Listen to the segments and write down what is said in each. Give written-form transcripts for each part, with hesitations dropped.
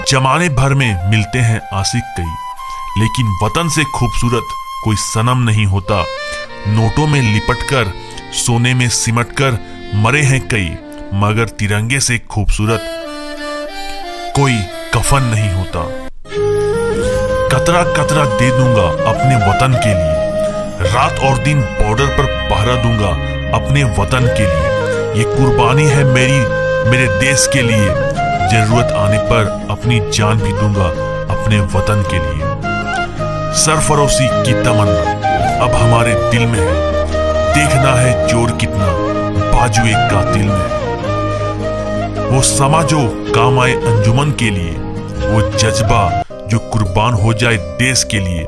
जमाने भर में मिलते हैं आशिक कई, लेकिन वतन से खूबसूरत कोई सनम नहीं होता। नोटों में लिपटकर, सोने में सिमटकर मरे हैं कई, मगर तिरंगे से खूबसूरत कोई कफन नहीं होता। कतरा कतरा दे दूंगा अपने वतन के लिए, रात और दिन बॉर्डर पर पहरा दूंगा अपने वतन के लिए। ये कुर्बानी है मेरे देश के लिए, जरूरत आने पर अपनी जान भी दूंगा अपने वतन के लिए। सरफरोशी की तमन्ना अब हमारे दिल में है, देखना है जोर कितना बाजुए कातिल में है। वो समा जो काम आए अंजुमन के लिए, वो जज्बा जो कुर्बान हो जाए देश के लिए,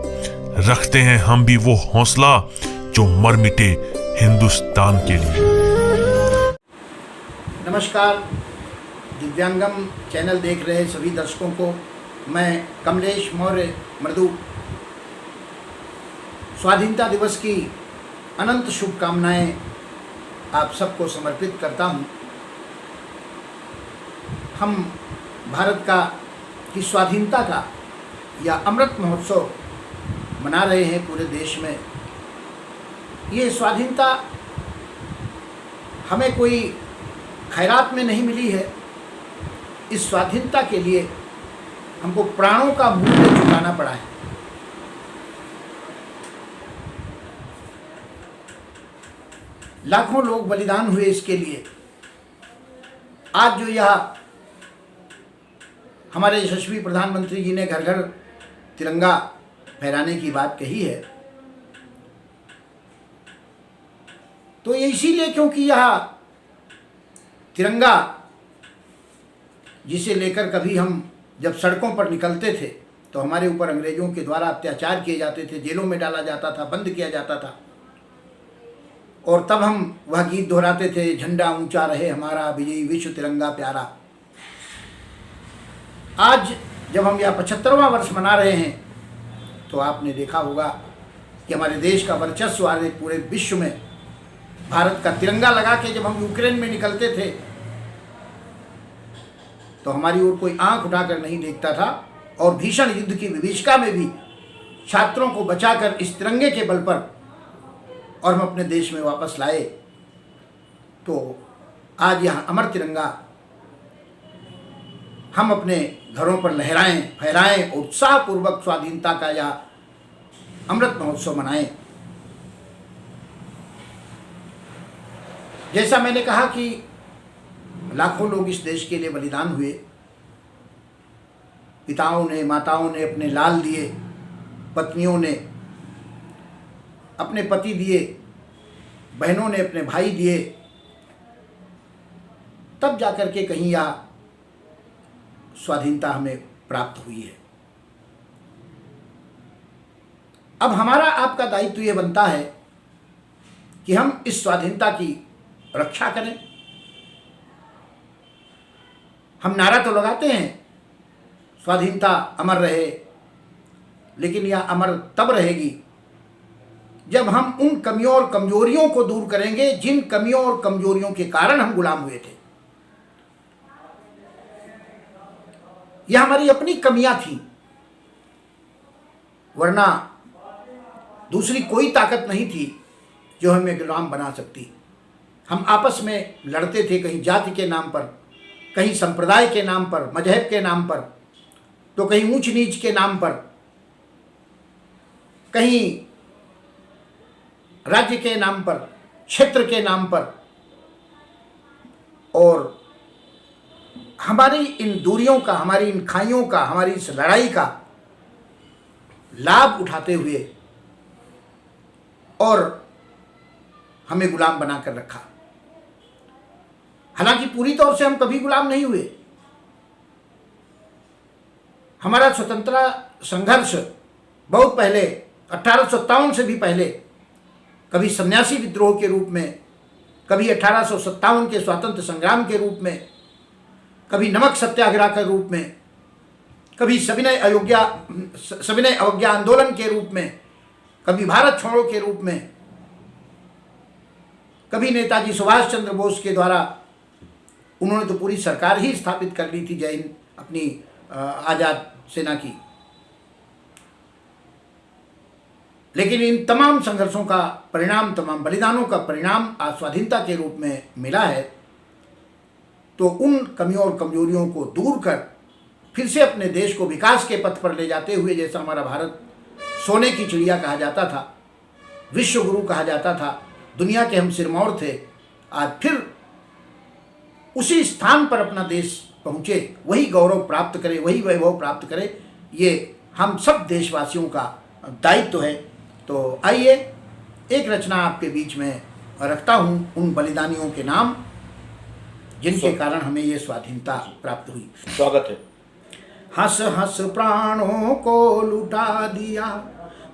रखते हैं हम भी वो हौसला जो मर मिटे हिंदुस्तान के लिए। नमस्कार, दिव्यांगम चैनल देख रहे सभी दर्शकों को मैं कमलेश मौर्य मृदु स्वाधीनता दिवस की अनंत शुभकामनाएं आप सबको समर्पित करता हूं। हम भारत की स्वाधीनता का या अमृत महोत्सव मना रहे हैं पूरे देश में। ये स्वाधीनता हमें कोई खैरात में नहीं मिली है। इस स्वाधीनता के लिए हमको प्राणों का मूल्य चुकाना पड़ा है। लाखों लोग बलिदान हुए इसके लिए। आज जो यह हमारे यशस्वी प्रधानमंत्री जी ने घर घर तिरंगा फहराने की बात कही है, तो ये इसीलिए क्योंकि यह तिरंगा जिसे लेकर कभी हम जब सड़कों पर निकलते थे तो हमारे ऊपर अंग्रेजों के द्वारा अत्याचार किए जाते थे, जेलों में डाला जाता था, बंद किया जाता था, और तब हम वह गीत दोहराते थे, झंडा ऊंचा रहे हमारा विजयी विश्व तिरंगा प्यारा। आज जब हम यह 75वां वर्ष मना रहे हैं तो आपने देखा होगा कि हमारे देश का वर्चस्व आज पूरे विश्व में भारत का तिरंगा लगा के जब हम यूक्रेन में निकलते थे तो हमारी ओर कोई आंख उठाकर नहीं देखता था, और भीषण युद्ध की विभीषिका में भी छात्रों को बचाकर इस तिरंगे के बल पर और हम अपने देश में वापस लाए। तो आज यह अमर तिरंगा हम अपने घरों पर लहराएं, फहराएं, उत्साहपूर्वक स्वाधीनता का यह अमृत महोत्सव मनाएं। जैसा मैंने कहा कि लाखों लोग इस देश के लिए बलिदान हुए। पिताओं ने, माताओं ने अपने लाल दिए, पत्नियों ने अपने पति दिए, बहनों ने अपने भाई दिए, तब जाकर के कहीं यह स्वाधीनता हमें प्राप्त हुई है। अब हमारा आपका दायित्व यह बनता है कि हम इस स्वाधीनता की रक्षा करें। हम नारा तो लगाते हैं स्वाधीनता अमर रहे, लेकिन यह अमर तब रहेगी जब हम उन कमियों और कमजोरियों को दूर करेंगे जिन कमियों और कमजोरियों के कारण हम गुलाम हुए थे। यह हमारी अपनी कमियां थी, वरना दूसरी कोई ताकत नहीं थी जो हमें गुलाम बना सकती। हम आपस में लड़ते थे, कहीं जाति के नाम पर, कहीं संप्रदाय के नाम पर, मजहब के नाम पर, तो कहीं ऊंच नीच के नाम पर, कहीं राज्य के नाम पर, क्षेत्र के नाम पर। और हमारी इन दूरियों का, हमारी इन खाइयों का, हमारी इस लड़ाई का लाभ उठाते हुए और हमें गुलाम बनाकर रखा। हालांकि पूरी तौर से हम कभी गुलाम नहीं हुए। हमारा स्वतंत्रता संघर्ष बहुत पहले 1857 से भी पहले कभी सन्यासी विद्रोह के रूप में, कभी 1857 के स्वातंत्र संग्राम के रूप में, कभी नमक सत्याग्रह के रूप में, कभी सविनय अवज्ञा आंदोलन के रूप में, कभी भारत छोड़ो के रूप में, कभी नेताजी सुभाष चंद्र बोस के द्वारा उन्होंने तो पूरी सरकार ही स्थापित कर ली थी, जय हिंद, अपनी आज़ाद सेना की। लेकिन इन तमाम संघर्षों का परिणाम, तमाम बलिदानों का परिणाम आज स्वाधीनता के रूप में मिला है। तो उन कमियों और कमजोरियों को दूर कर फिर से अपने देश को विकास के पथ पर ले जाते हुए, जैसा हमारा भारत सोने की चिड़िया कहा जाता था, विश्व गुरु कहा जाता था, दुनिया के हम सिरमौर थे, आज फिर उसी स्थान पर अपना देश पहुँचे, वही गौरव प्राप्त करे, वही वैभव प्राप्त करे, ये हम सब देशवासियों का दायित्व है। तो आइए एक रचना आपके बीच में रखता हूँ उन बलिदानियों के नाम जिनके कारण हमें ये स्वाधीनता प्राप्त हुई। स्वागत है। हंस हंस प्राणों को लुटा दिया,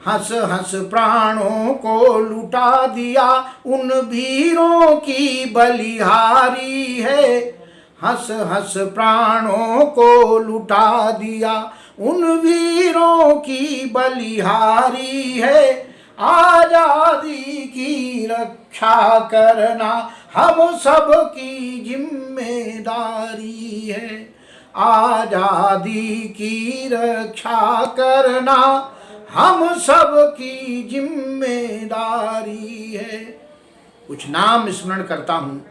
हंस हंस प्राणों को लुटा दिया, उन वीरों की बलिहारी है। हंस हंस प्राणों को लुटा दिया, उन वीरों की बलिहारी है। आजादी की रक्षा करना हम सब की जिम्मेदारी है। आजादी की रक्षा करना हम सब की जिम्मेदारी है। कुछ नाम स्मरण करता हूँ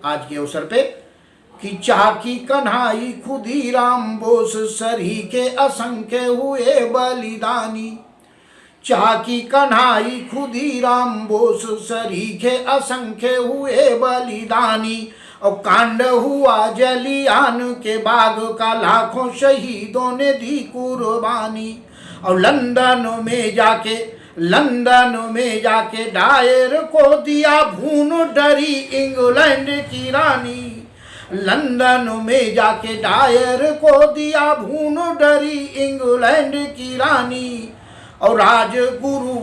आज के अवसर पे कि चाकी, कन्हाई, खुदीराम बोस सरी के असंख्य हुए बलिदानी। चाकी, कन्हाई, खुदीराम बोस सरी के असंख्य हुए बलिदानी। और कांड हुआ जलियान के बाग का, लाखों शहीदों ने दी कुर्बानी। और लंदन में जाके डायर को दिया भून डरी इंग्लैंड की रानी। लंदन में जाके डायर को दिया भून डरी इंग्लैंड की रानी। और राजगुरु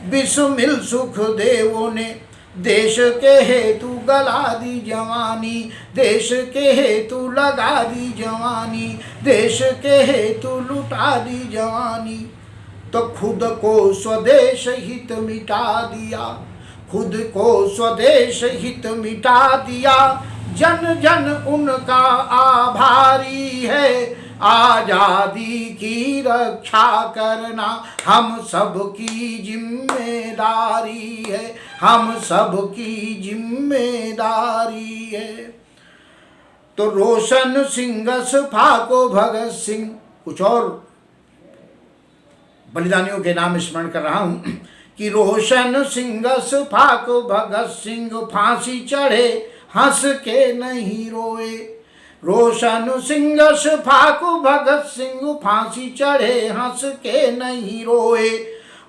बिस्मिल सुखदेव ने देश के हेतु गला दी जवानी। देश के हेतु लगा दी जवानी, देश के हेतु लुटा दी जवानी। तो खुद को स्वदेश हित मिटा दिया, खुद को स्वदेश हित मिटा दिया। जन जन उनका आभारी है। आजादी की रक्षा करना हम सब की जिम्मेदारी है, हम सब की जिम्मेदारी है। तो रोशन सिंह फाको भगत सिंह, कुछ और बलिदानियों के नाम स्मरण कर रहा हूं कि रोशन सिंह फाको भगत सिंह फांसी चढ़े हंस के नहीं रोए। रोशन सिंह फाको भगत सिंह फांसी चढ़े हंस के नहीं रोए।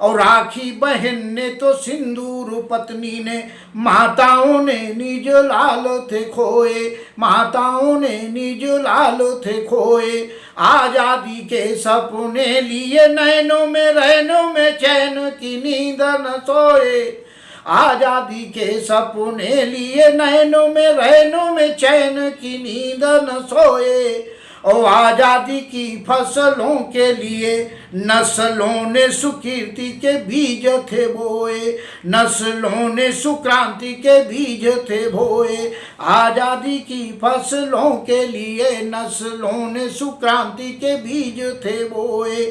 और राखी बहन ने तो सिंदूर पत्नी ने, माताओं ने निज लाल थे खोए, माताओं ने निज लाल थे खोए। आजादी के सपने लिए नैनों में चैन की नींद न सोए। आजादी के सपने लिए नैनों में चैन की नींद न सोए। और आजादी की फसलों के लिए नस्लों ने सुकीर्ति के बीज थे बोए, नस्लों ने सुक्रांति के बीज थे बोए। आजादी की फसलों के लिए नस्लों ने सुक्रांति के बीज थे बोए।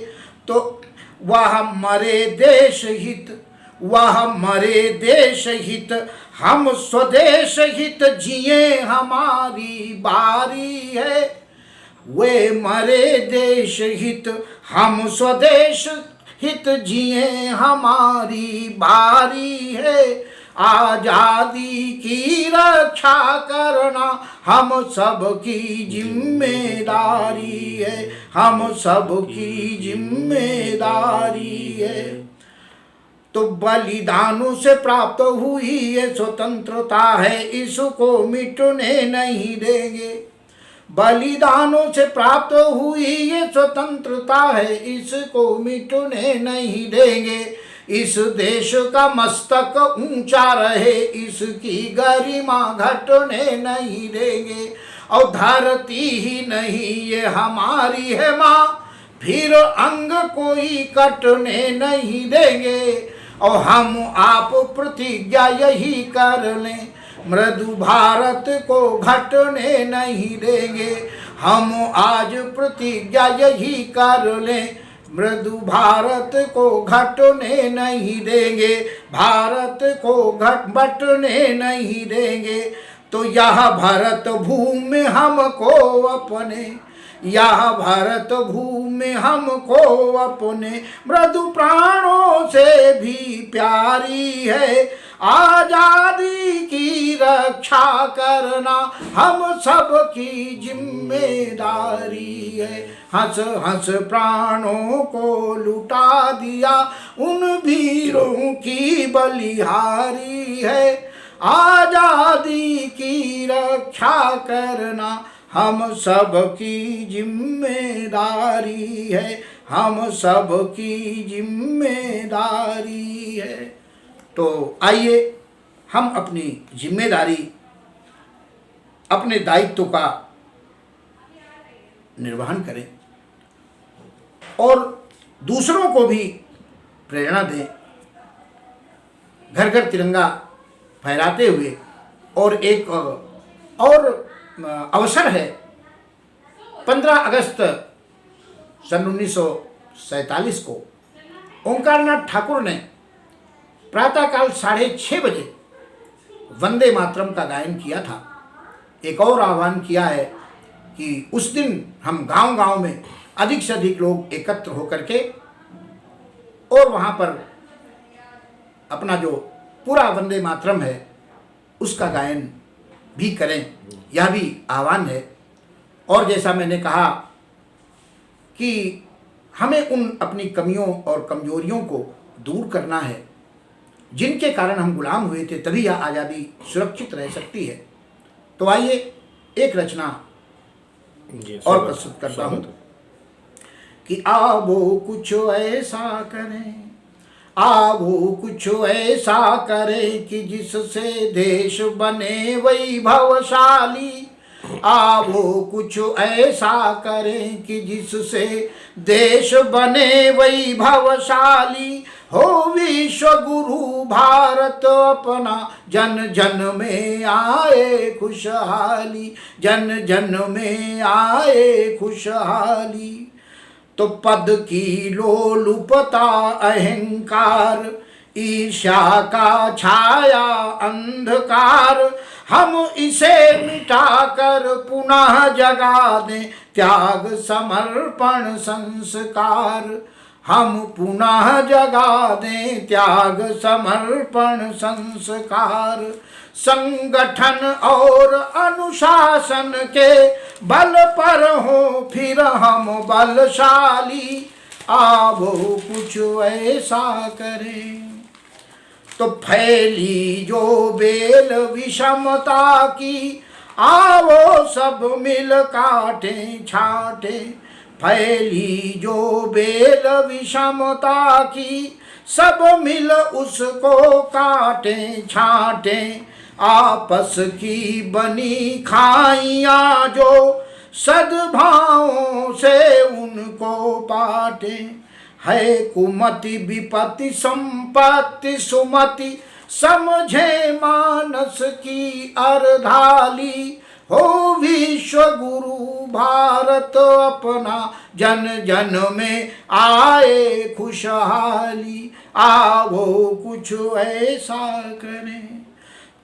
तो वह मरे देश हित, वह मरे देश हित, हम स्वदेश हित जिए हमारी बारी है। वे मरे देश हित, हम स्वदेश हित जिए हमारी बारी है। आजादी की रक्षा करना हम सब की जिम्मेदारी है, हम सब की जिम्मेदारी है। तो बलिदानों से प्राप्त हुई ये स्वतंत्रता है, इसको मिटने नहीं देंगे। बलिदानों से प्राप्त हुई ये स्वतंत्रता है, इसको मिटने नहीं देंगे। इस देश का मस्तक ऊंचा रहे, इसकी गरिमा घटने नहीं देंगे। और धरती ही नहीं ये हमारी है माँ, फिर अंग कोई कटने नहीं देंगे। और हम आप प्रतिज्ञा यही कर लें, मृदु भारत को घटने नहीं देंगे। हम आज प्रतिज्ञा यही कर लें, मृदु भारत को घटने नहीं देंगे, भारत को बटने नहीं देंगे। तो यह भारत भूमि हमको अपने, यह भारत भूमि हमको अपने मृदु प्राणों से भी प्यारी है। आजादी की रक्षा करना हम सब की जिम्मेदारी है। हंस हंस प्राणों को लुटा दिया उन वीरों की बलिहारी है। आजादी की रक्षा करना हम सब की जिम्मेदारी है, हम सब की जिम्मेदारी है। तो आइए हम अपनी जिम्मेदारी, अपने दायित्व का निर्वहन करें और दूसरों को भी प्रेरणा दें। घर घर तिरंगा फहराते हुए, और एक और अवसर है 15 अगस्त सन 1947 को ओंकारनाथ ठाकुर ने प्रातःकाल 6:30 बजे वंदे मातरम का गायन किया था। एक और आह्वान किया है कि उस दिन हम गांव-गांव में अधिक से अधिक लोग एकत्र होकर के और वहाँ पर अपना जो पूरा वंदे मातरम है उसका गायन भी करें, यह भी आह्वान है। और जैसा मैंने कहा कि हमें उन अपनी कमियों और कमजोरियों को दूर करना है जिनके कारण हम गुलाम हुए थे, तभी यह आज़ादी सुरक्षित रह सकती है। तो आइए एक रचना और प्रस्तुत करता हूँ कि आवो कुछ ऐसा करें, आवो कुछ ऐसा करें कि जिससे देश बने वैभवशाली। आवो कुछ ऐसा करें कि जिससे देश बने वैभवशाली। हो विश्व गुरु भारत अपना, जन जन में आए खुशहाली, जन जन में आए खुशहाली। तो पद की लोलुपता अहंकार, ईर्ष्या का छाया अंधकार, हम इसे मिटाकर पुनः जगा दें त्याग समर्पण संस्कार। हम पुनः जगा दें त्याग समर्पण संस्कार। संगठन और अनुशासन के बल पर हो फिर हम बलशाली। आवो कुछ ऐसा करें। तो फैली जो बेल विषमता की, आवो सब मिल काटें छाटें। फैली जो बेल विषमता की, सब मिल उसको काटें छाटें। आपस की बनी खाइयाँ जो सद्भावों से उनको पाटें। है कुमति विपत्ति संपत्ति सुमति, समझे मानस की अर्धाली। हो विश्व गुरु भारत अपना, जन जन में आए खुशहाली। आवो कुछ ऐसा करें।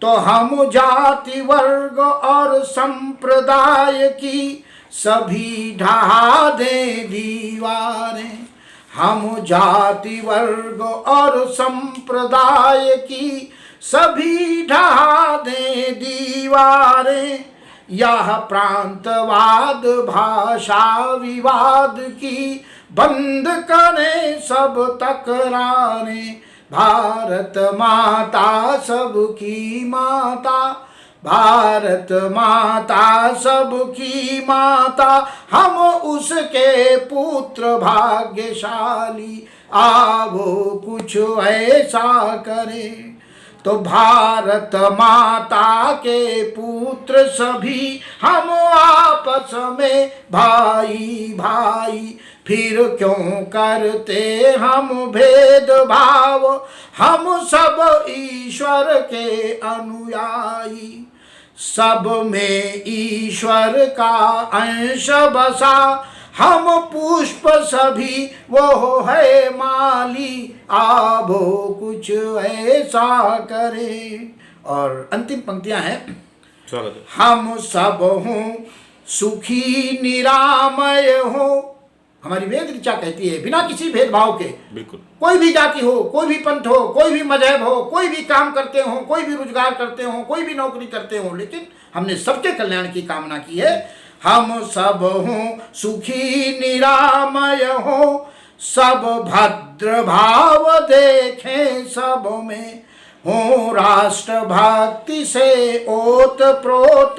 तो हम जाति वर्ग और संप्रदाय की सभी ढहा दें दीवारें। हम जाति वर्ग और संप्रदाय की सभी ढहा दें दीवारें। यह प्रांतवाद भाषा विवाद की बंद करें सब तकरारें। भारत माता सबकी माता, भारत माता सबकी माता, हम उसके पुत्र भाग्यशाली। आवो कुछ ऐसा करें। तो भारत माता के पुत्र सभी हम आपस में भाई भाई। फिर क्यों करते हम भेदभाव, हम सब ईश्वर के अनुयायी। सब में ईश्वर का अंश बसा, हम पुष्प सभी वो है माली, आभो कुछ ऐसा करे। और अंतिम पंक्तियां हैं, हम सब हों सुखी निरामय हो। हमारी वेद ऋचा कहती है बिना किसी भेदभाव के, बिल्कुल, कोई भी जाति हो, कोई भी पंथ हो, कोई भी मजहब हो, कोई भी काम करते हो, कोई भी रोजगार करते हो, कोई भी नौकरी करते हो, लेकिन हमने सबके कल्याण की कामना की है। हम सब हों सुखी निरामय हो, सब भद्र भाव देखें सब में, हो राष्ट्र भक्ति से ओत प्रोत,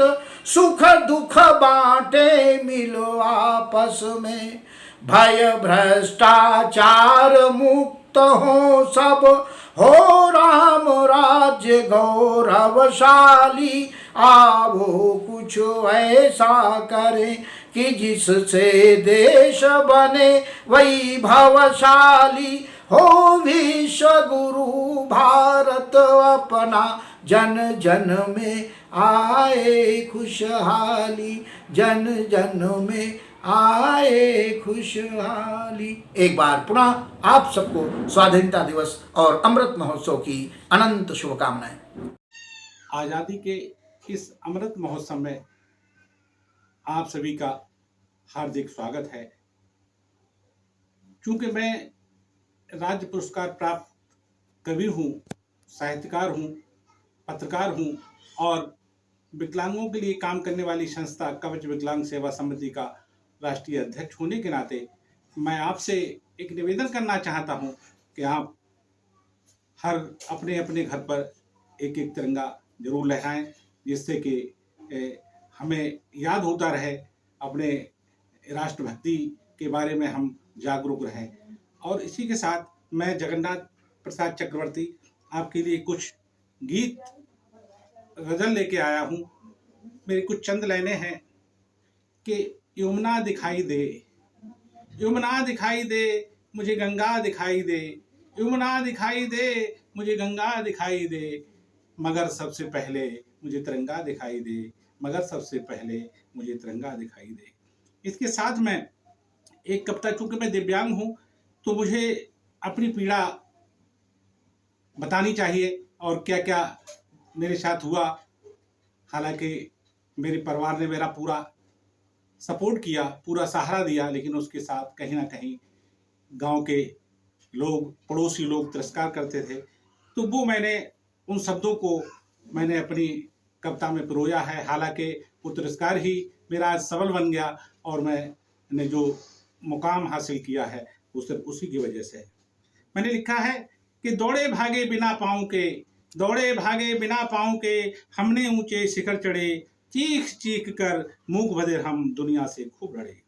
सुख दुख बांटे मिलो आपस में, भय भ्रष्टाचार मुक्त हो सब, हो राम राज्य गौरवशाली, आवो कुछ ऐसा करे कि जिससे देश बने वैभवशाली, हो विश्व गुरु भारत अपना, जन जन में आए खुशहाली, जन जन में आए खुशहाली। एक बार पुनः आप सबको स्वाधीनता दिवस और अमृत महोत्सव की अनंत शुभकामनाएं। आज़ादी के इस अमृत महोत्सव में आप सभी का हार्दिक स्वागत है। चूंकि मैं राज्य पुरस्कार प्राप्त कवि हूँ, साहित्यकार हूँ, पत्रकार हूँ और विकलांगों के लिए काम करने वाली संस्था कवच विकलांग सेवा समिति का राष्ट्रीय अध्यक्ष होने के नाते मैं आपसे एक निवेदन करना चाहता हूँ कि आप हर अपने अपने घर पर एक एक तिरंगा जरूर लहराएं, जिससे कि हमें याद होता रहे, अपने राष्ट्रभक्ति के बारे में हम जागरूक रहें। और इसी के साथ मैं जगन्नाथ प्रसाद चक्रवर्ती आपके लिए कुछ गीत गजल लेके आया हूँ। मेरी कुछ चंद लाइनें हैं कि यमुना दिखाई दे, यमुना दिखाई दे, मुझे गंगा दिखाई दे, यमुना दिखाई दे, मुझे गंगा दिखाई दे, मगर सबसे पहले मुझे तिरंगा दिखाई दे, मगर सबसे पहले मुझे तिरंगा दिखाई दे। इसके साथ में एक कविता, चूंकि मैं दिव्यांग हूँ तो मुझे अपनी पीड़ा बतानी चाहिए और क्या क्या मेरे साथ हुआ। हालांकि मेरे परिवार ने मेरा पूरा सपोर्ट किया, पूरा सहारा दिया, लेकिन उसके साथ कहीं ना कहीं गांव के लोग, पड़ोसी लोग तिरस्कार करते थे। तो वो मैंने उन शब्दों को मैंने अपनी कविता में पिरोया है। हालांकि वो तिरस्कार ही मेरा आज सबल बन गया और मैंने जो मुकाम हासिल किया है वो सिर्फ उसी की वजह से है। मैंने लिखा है कि दौड़े भागे बिना पाँव के, दौड़े भागे बिना पाँव के, हमने ऊंचे शिखर चढ़े, चीख चीख कर मूक बधिर हम दुनिया से खूब लड़े।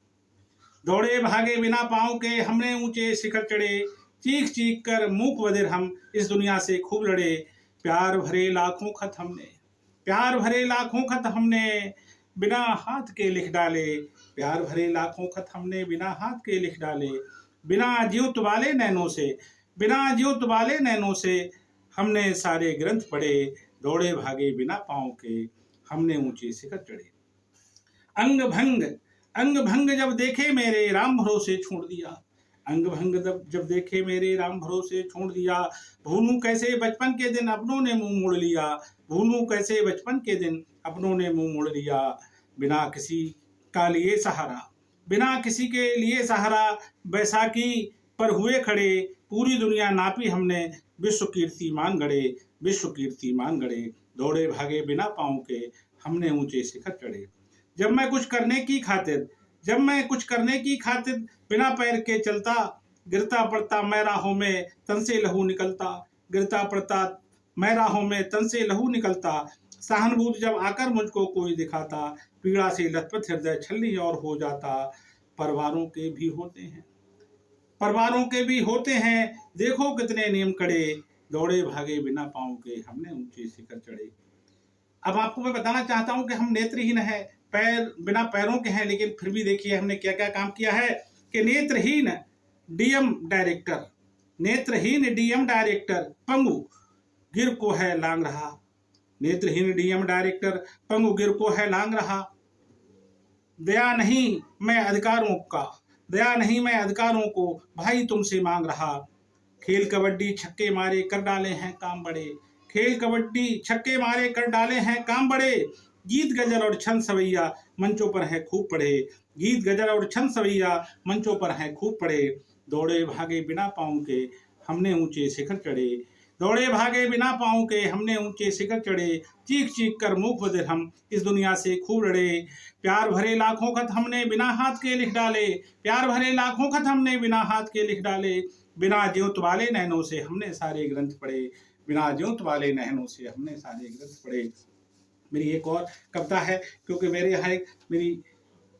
दौड़े भागे बिना पाँव के, हमने ऊंचे शिखर चढ़े, चीख चीख कर मूक बधिर हम इस दुनिया से खूब लड़े। प्यार भरे लाखों खत हमने, प्यार भरे लाखों खत हमने बिना हाथ के लिख डाले, प्यार भरे लाखों खत हमने बिना हाथ के लिख डाले। बिना ज्योत वाले नैनों से, बिना ज्योत वाले नैनों से हमने सारे ग्रंथ पढ़े, दौड़े भागे बिना पाँव के, हमने ऊंचे शिखर चढ़े। अंग भंग जब देखे मेरे राम भरोसे छोड़ दिया, अंग भंग जब देखे मेरे राम भरोसे छोड़ दिया। भूलूं कैसे बचपन के दिन अपनों ने मुंह मोड़ लिया, भूलूं कैसे बचपन के दिन अपनों ने मुंह मोड़ लिया। बिना किसी का लिए सहारा, बिना किसी के लिए सहारा, बैसाखी पर हुए खड़े, पूरी दुनिया नापी हमने, विश्व कीर्तिमान गढ़े, विश्व कीर्तिमान गढ़े। दौड़े भागे बिना पाँव के, हमने ऊंचे शिखर चढ़े। जब मैं कुछ करने की खातिर, जब मैं कुछ करने की खातिर बिना पैर के चलता, गिरता पड़ता मैं राहों में तन से लहू निकलता, गिरता पड़ता मैं राहों में तन से लहू निकलता। सहानुभूति जब आकर मुझको कोई दिखाता, पीड़ा से लथपथ हृदय छलनी और हो जाता। परिवारों के भी होते हैं, परिवारों के भी होते हैं, देखो कितने नियम कड़े, दौड़े भागे बिना पाँव के, हमने ऊंचे शिखर चढ़े। अब आपको मैं बताना चाहता हूं कि हम नेत्रहीन हैं, पैर बिना पैरों के हैं, लेकिन फिर भी देखिए हमने क्या क्या काम किया है कि नेत्रहीन डीएम डायरेक्टर, नेत्रहीन डीएम डायरेक्टर पंगु गिर को है लांग रहा, नेत्रहीन डीएम डायरेक्टर पंगु गिर को है लांग रहा। दया नहीं मैं अधिकारों का, दया नहीं मैं अधिकारों को भाई तुमसे मांग रहा। खेल कबड्डी छक्के मारे कर डाले हैं काम बड़े, खेल कबड्डी छक्के मारे कर डाले हैं काम बड़े। गीत गजल और छंद सवैया मंचों पर है खूब पढ़े, गीत गजल और छंद सवैया मंचों पर है खूब पढ़े। दौड़े भागे बिना पाँव के हमने ऊंचे शिखर चढ़े, दौड़े भागे बिना पाँव के हमने ऊंचे शिखर चढ़े। चीख चीख कर मुख बदिर हम इस दुनिया से खूब लड़े। प्यार भरे लाखों खत हमने बिना हाथ के लिख डाले, प्यार भरे लाखों खत हमने बिना हाथ के लिख डाले। बिना ज्योत वाले नैनों से हमने सारे ग्रंथ पढ़े, बिना ज्योत वाले नैनों से हमने सारे ग्रंथ पढ़े। मेरी एक और कविता है, क्योंकि मेरे यहाँ एक मेरी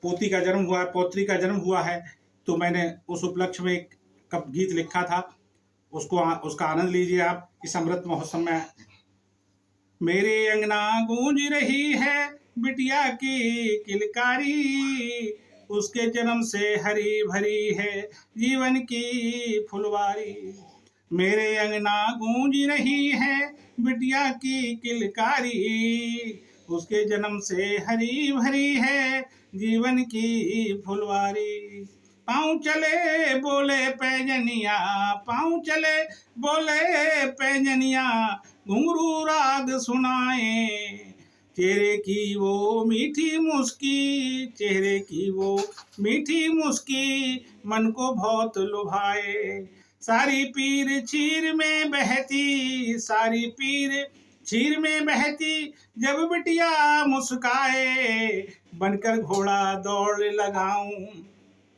पोती का जन्म हुआ है, पौत्री का जन्म हुआ है, तो मैंने उस उपलक्ष्य में एक गीत लिखा था, उसका आनंद लीजिए आप इस अमृत महोत्सव में। मेरे अंगना गूंज रही है बिटिया की किलकारी, उसके जन्म से हरी भरी है जीवन की फुलवारी। मेरे अंगना गूंज रही है बिटिया की किलकारी, उसके जन्म से हरी भरी है जीवन की फुलवारी। पाँव चले बोले पैजनिया, पाँव चले बोले पैजनिया, घुंघरू राग सुनाए। चेहरे की वो मीठी मुस्की, चेहरे की वो मीठी मुस्की मन को बहुत लुभाए। सारी पीर चीर में बहती, सारी पीर चीर में बहती जब बिटिया मुस्काए। बनकर घोड़ा दौड़ लगाऊं,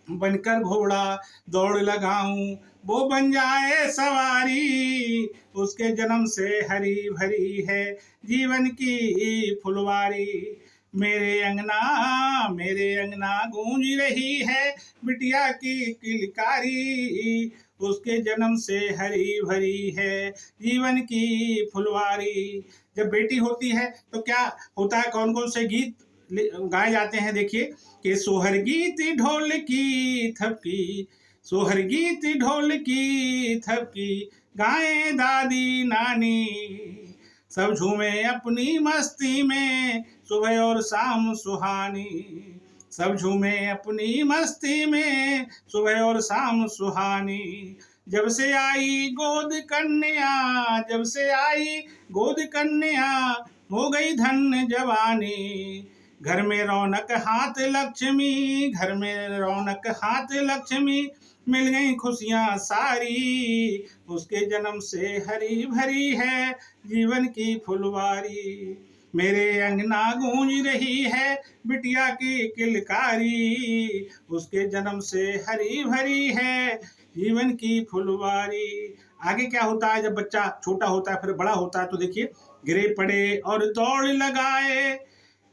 बनकर घोड़ा दौड़ लगाऊं, वो बन जाए सवारी, उसके जन्म से हरी भरी है जीवन की फुलवारी। मेरे अंगना गूंज रही है बिटिया की किलकारी, उसके जन्म से हरी भरी है जीवन की फुलवारी। जब बेटी होती है तो क्या होता है, कौन कौन से गीत गाए जाते हैं, देखिए कि सोहर गीत ढोल की थपकी, सोहर गीत ढोल की थपकी, गाए दादी नानी। सब झूमे अपनी मस्ती में सुबह और शाम सुहानी, सब झूमे अपनी मस्ती में सुबह और शाम सुहानी। जब से आई गोद कन्या, जब से आई गोद कन्या, हो गई धन जवानी। घर में रौनक हाथ लक्ष्मी, घर में रौनक हाथ लक्ष्मी, मिल गई खुशियाँ सारी, उसके जन्म से हरी भरी है जीवन की फुलवारी। मेरे अंगना गूंज रही है बिटिया की किलकारी, उसके जन्म से हरी भरी है जीवन की फुलवारी। आगे क्या होता है, जब बच्चा छोटा होता है फिर बड़ा होता है, तो देखिए गिरे पड़े और दौड़ लगाए,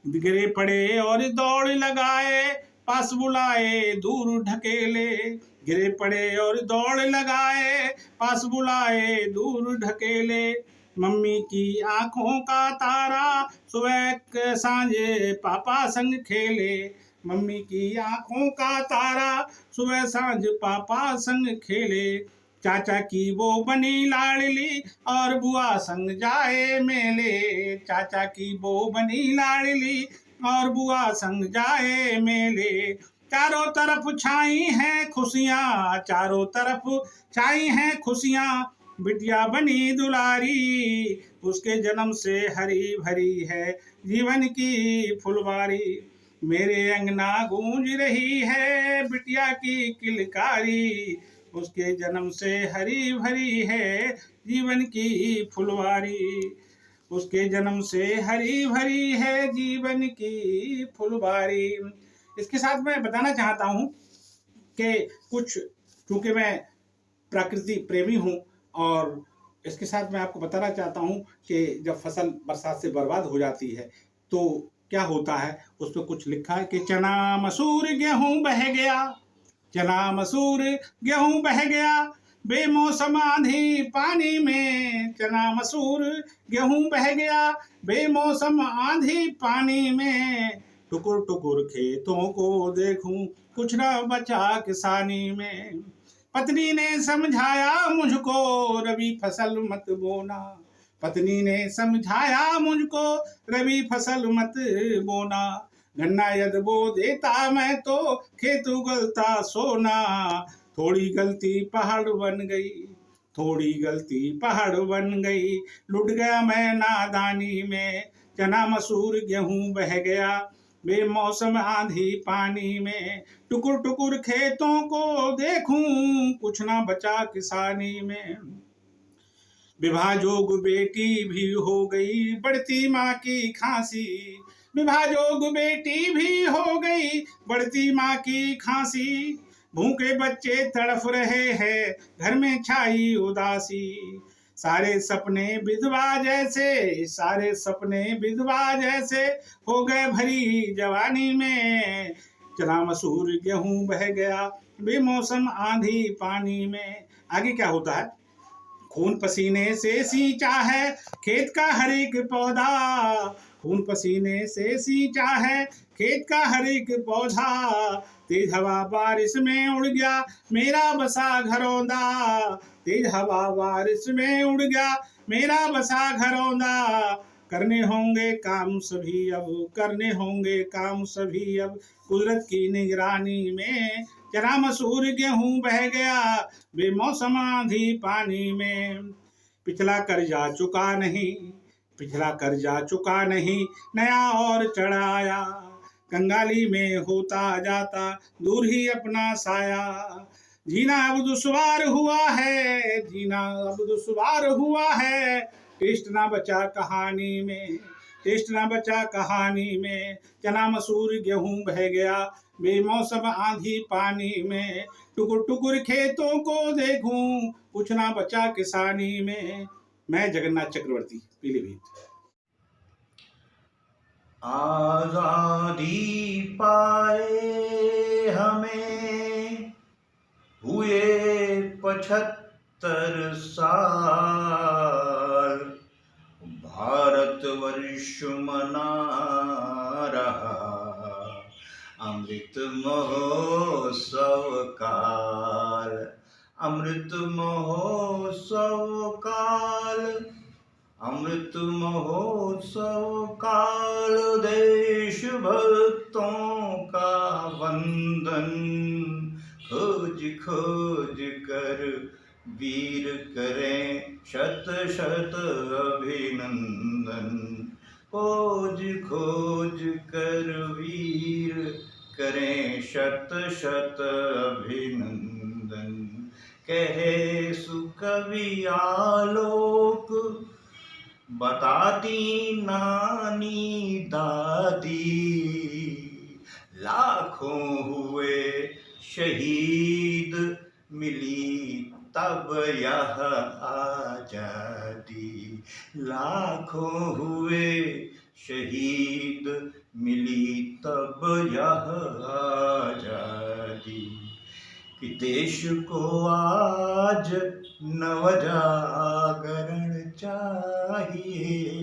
गिरे पड़े और दौड़ लगाए, पास बुलाए दूर ढकेले। गिरे पड़े और दौड़ लगाए, पास बुलाए दूर ढकेले। मम्मी की आंखों का तारा सुबह सांझ पापा संग खेले, मम्मी की आंखों का तारा सुबह सांझ पापा संग खेले। चाचा की वो बनी लाडली और बुआ संग जाए मेले, चाचा की वो बनी लाडली और बुआ संग जाए मेले। चारों तरफ छाई हैं खुशियाँ, चारों तरफ छाई हैं खुशियाँ, बिटिया बनी दुलारी, उसके जन्म से हरी भरी है जीवन की फुलवारी। मेरे अंगना गूंज रही है बिटिया की किलकारी, उसके जन्म से हरी भरी है जीवन की फुलवारी, उसके जन्म से हरी भरी है जीवन की फुलवारी। इसके साथ मैं बताना चाहता हूँ कि कुछ, क्योंकि मैं प्रकृति प्रेमी हूँ, और इसके साथ मैं आपको बताना चाहता हूँ कि जब फसल बरसात से बर्बाद हो जाती है तो क्या होता है। उस पर कुछ लिखा है कि चना मसूर गेहूँ बह गया, चना मसूर गेहूँ बह गया, बेमौसम आंधी पानी में। चना मसूर गेहूँ बह गया, बेमौसम आंधी पानी में। टुकुर टुकुर खेतों को देखूं, कुछ न बचा किसानी में। पत्नी ने समझाया मुझको, रबी फसल मत बोना, पत्नी ने समझाया मुझको, रबी फसल मत बोना, गन्ना यदि बो देता मैं तो खेत उगलता सोना। थोड़ी गलती पहाड़ बन गई, थोड़ी गलती पहाड़ बन गई, लुट गया मैं नादानी में, चना मसूर गेहूं बह गया बेमौसम आंधी पानी में। टुकुर टुकुर खेतों को देखूं, कुछ ना बचा किसानी में। विभाजोग बेटी भी हो गई, बढ़ती माँ की खांसी, विभाजोग बेटी भी हो गई, बढ़ती माँ की खांसी। भूखे बच्चे तड़फ रहे हैं, घर में छाई उदासी, सारे सपने विधवा जैसे, सारे सपने विधवा जैसे, हो गए भरी जवानी में। चना मसूर गेहूं बह गया बेमौसम आंधी पानी में। आगे क्या होता है? खून पसीने से सींचा है खेत का हर एक पौधा, खून पसीने से सींचा है खेत का हर एक पौधा। तेज हवा बारिश में उड़ गया मेरा बसा घरौंदा, तेज हवा बारिश में उड़ गया मेरा बसा घरौंदा। करने होंगे काम सभी अब, करने होंगे काम सभी अब, कुदरत की निगरानी में। चना मसूर गेहूं बह गया बेमौसम आंधी पानी में। पिछला कर्जा चुका नहीं, पिछला कर्जा चुका नहीं, नया और चढ़ाया, कंगाली में होता जाता दूर ही अपना साया। जीना अब दुश्वार हुआ है, जीना अब दुश्वार हुआ है, टेस्ट ना बचा कहानी में, टेस्ट ना बचा कहानी में। चना मसूर गेहूं बह गया बेमौसम आंधी पानी में, टुकुर टुकुर खेतों को देखूं, कुछ ना बचा किसानी में। मैं जगन्नाथ चक्रवर्ती, पीलीभीत। आजादी पाए हमें हुए 75 साल, भारतवर्ष मना रहा अमृत महोत्सव काल, अमृत महोत्सव काल, अमृत महोत्सव काल। देश भक्तों का वंदन, खोज खोज कर वीर करें शत शत अभिनंदन, खोज खोज कर वीर करें शत शत अभिनंदन। कहे सुकवि आलोक बताती नानी दादी, लाखों हुए शहीद मिली तब यह आजादी, लाखों हुए शहीद मिली तब यह आजादी। कि देश को आज नवजागरण चाहिए,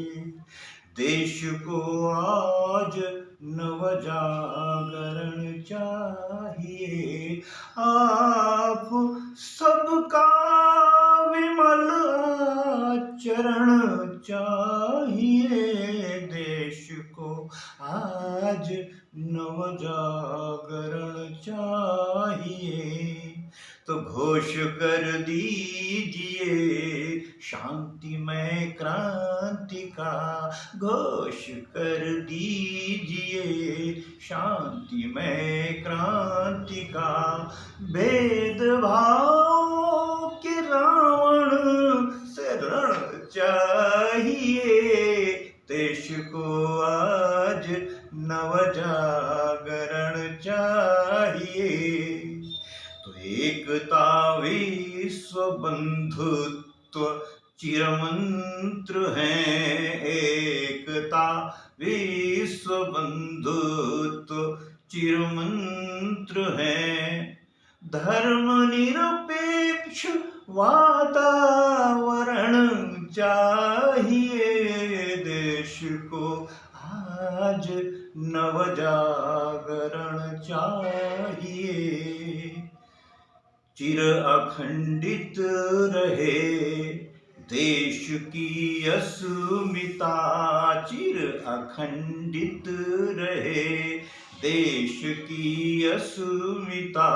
देश को आज नवजागरण चाहिए। आप सबका विमल आचरण चाहिए, देश को आज नवजागरण चाहिए। तो घोष कर दीजिए शांतिमय क्रांति का, घोष कर दीजिए शांतिमय क्रांति का। भेदभाव के रावण से रण चाहिए, देश को आज नवजागरण चाहिए। तो एकता विश्व बंधुत्व चिरमंत्र है, एकता विश्व बंधुत्व चिरमंत्र है। धर्म निरपेक्ष वातावरण चाहिए, देश को आज नवजागरण चाहिए। चिर अखंडित रहे देश की अस्मिता चिर अखंडित रहे, देश की अस्मिता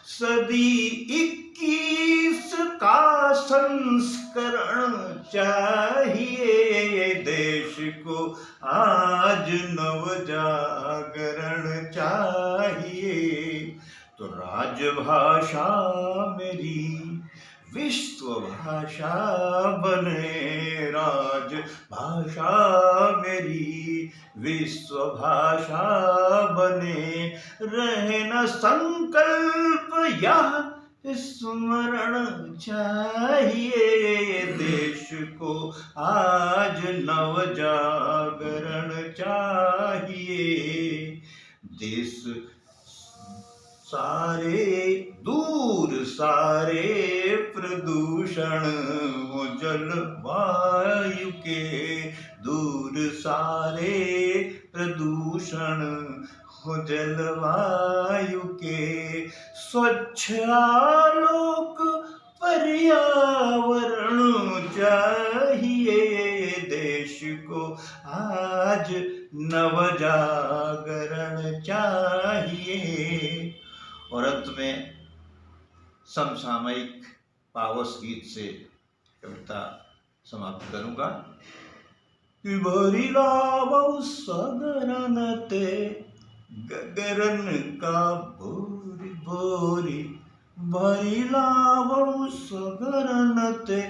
सदी 21 का संस्करण चाहिए, देश को आज नवजागरण चाहिए। तो राजभाषा मेरी विश्व भाषा बने, राजभाषा मेरी विश्व भाषा बने, रहे न संकल्प या स्मरण चाहिए, देश को आज नवजागरण चाहिए। देश सारे दूर सारे प्रदूषण हो जलवायु के, दूर सारे प्रदूषण हो जलवायु के, स्वच्छ आलोक पर्यावरण चाहिए, देश को आज नवजागरण चाहिए। और अंत में समसामयिक पावस गीत से कविता समाप्त करूंगा कि भरी लावौ सगरन ते गगरन का भोरी भोरी, भरी लावौ सगरन ते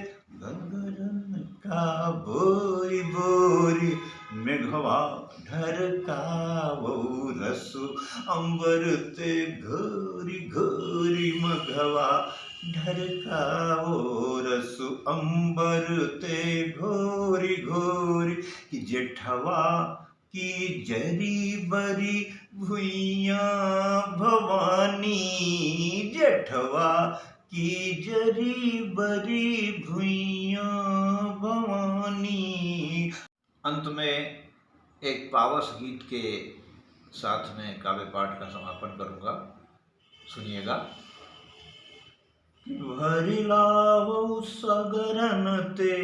गगरन का भोरी भोरी, मेघवा ढरकावौ रसु अंबर ते घोरी घोरी, मघवा ढरकावो रसु अंबर ते घोरी घोरी, कि जेठवा की जरी बरी भुइया भवानी, जेठवा की जरी बरी भुइया भवानी। अंत में एक पावस गीत के साथ में काव्य पाठ का समापन करूंगा, सुनिएगा। भरी लावौ सगरन ते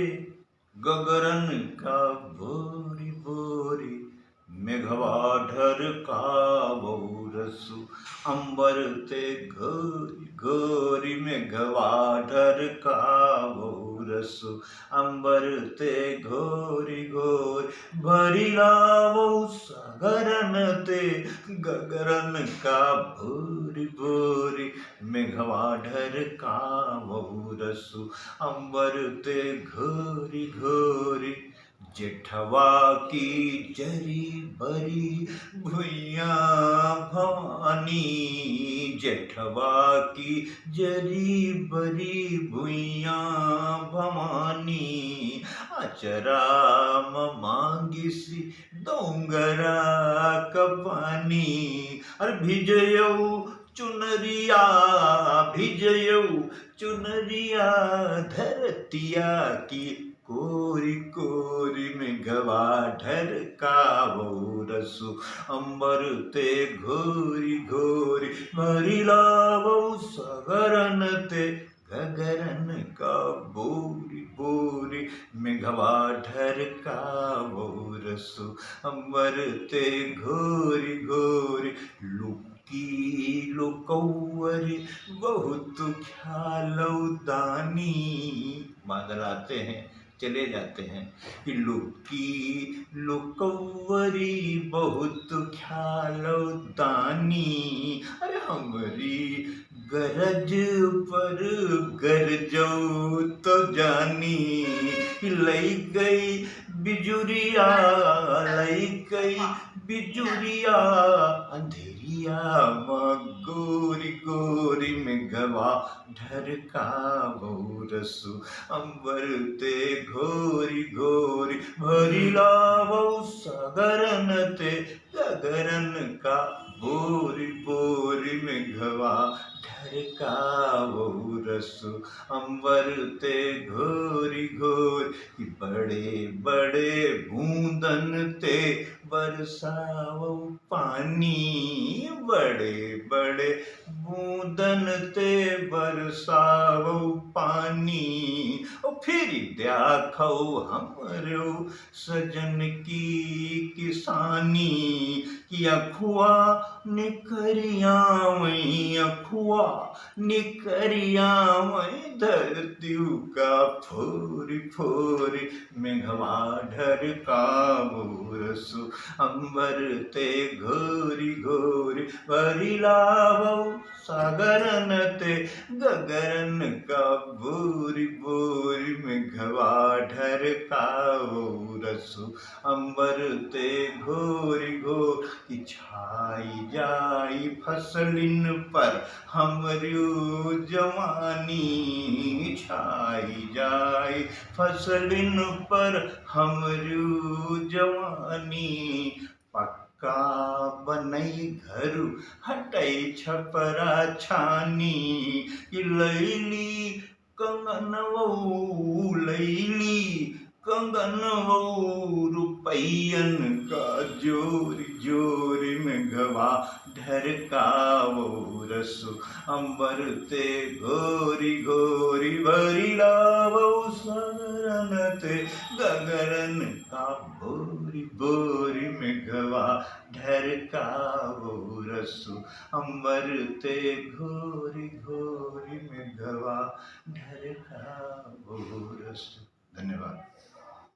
गगरन का भोरी भोरी, मेघवा ढरकावौ रसु अंबर ते घोरी घोरी, मेघवा ढरकावौ रसु अंबर ते घोरी घोरी, भरी लावौ सगरन ते गगरन का भोरी भोरी, मेघवा ढरकावौ रसु अंबर ते घोरी घोरी, जेठवा की जरी बरी भुइया भवानी, जेठवा की जरी बरी भुइया भवानी, अचरा मांगिसी डोंगरा कपानी, अरे भिजयौ चुनरिया भिजयौ चुनरिया, धरतिया की कोरी कोरी, मेघवा ढरकावौ रसु अंबर ते घोरी घोरी, भरी लावौ सगरन ते गगरन का बोरी बोरी, मेघवा ढरकावौ रसु अंबर ते घोरी घोरी, लुकी लुकौवरी बहुत ख्यालौ दानी, बादल आते हैं चले जाते हैं, कि लुकी लुकौवरी बहुत ख्यालौ दानी, अरे हमरी गरज पर गरजौ तो जानी, लई गई बिजुरिया लई गई बिजुरिया, अंधेरिया गोरी गोरी, मेघवा ढरकावौ रसु अंबर ते घोरी घोरी, भरी लावौ सगरन ते गगरन का बोरी बोरी, मेघवा ढरकावो रसु अंबर ते घोरी घोर कि बड़े बड़े बूंदन ते बरसावो पानी बड़े बड़े बूंदन ते बरसावो पानी ओ फिर देखो हमरो सजन की किसानी कि अखुआ निकरियावई अखुआ निकरियावई धरती का फोरी फोरी मेघवा ढरकावो रसु अंबर ते घोरी घोरी बरिलावो सागरन ते गगरन का बोरी बोरी मेघवा ढरकावो रसु अंबर ते घोरी घोर कि छाई जाई फसलिन पर हमर्यो जवानी छाई जाई फसलिन पर हमर्यो जवानी पक्का बनई घरु हटई छपरा छानी कि लैली कंगनवो लैली कंगनवो रुपैयन का जोरी जोरी मेघवा ढरकावो रसु अंबर ते घोरी घोरी भरिलावो सागरन ते गगरन का बोरी बोरी मेघवा ढरकावो रसु अंबर ते घोरी घोरी मेघवा ढरकावो रसु। धन्यवाद।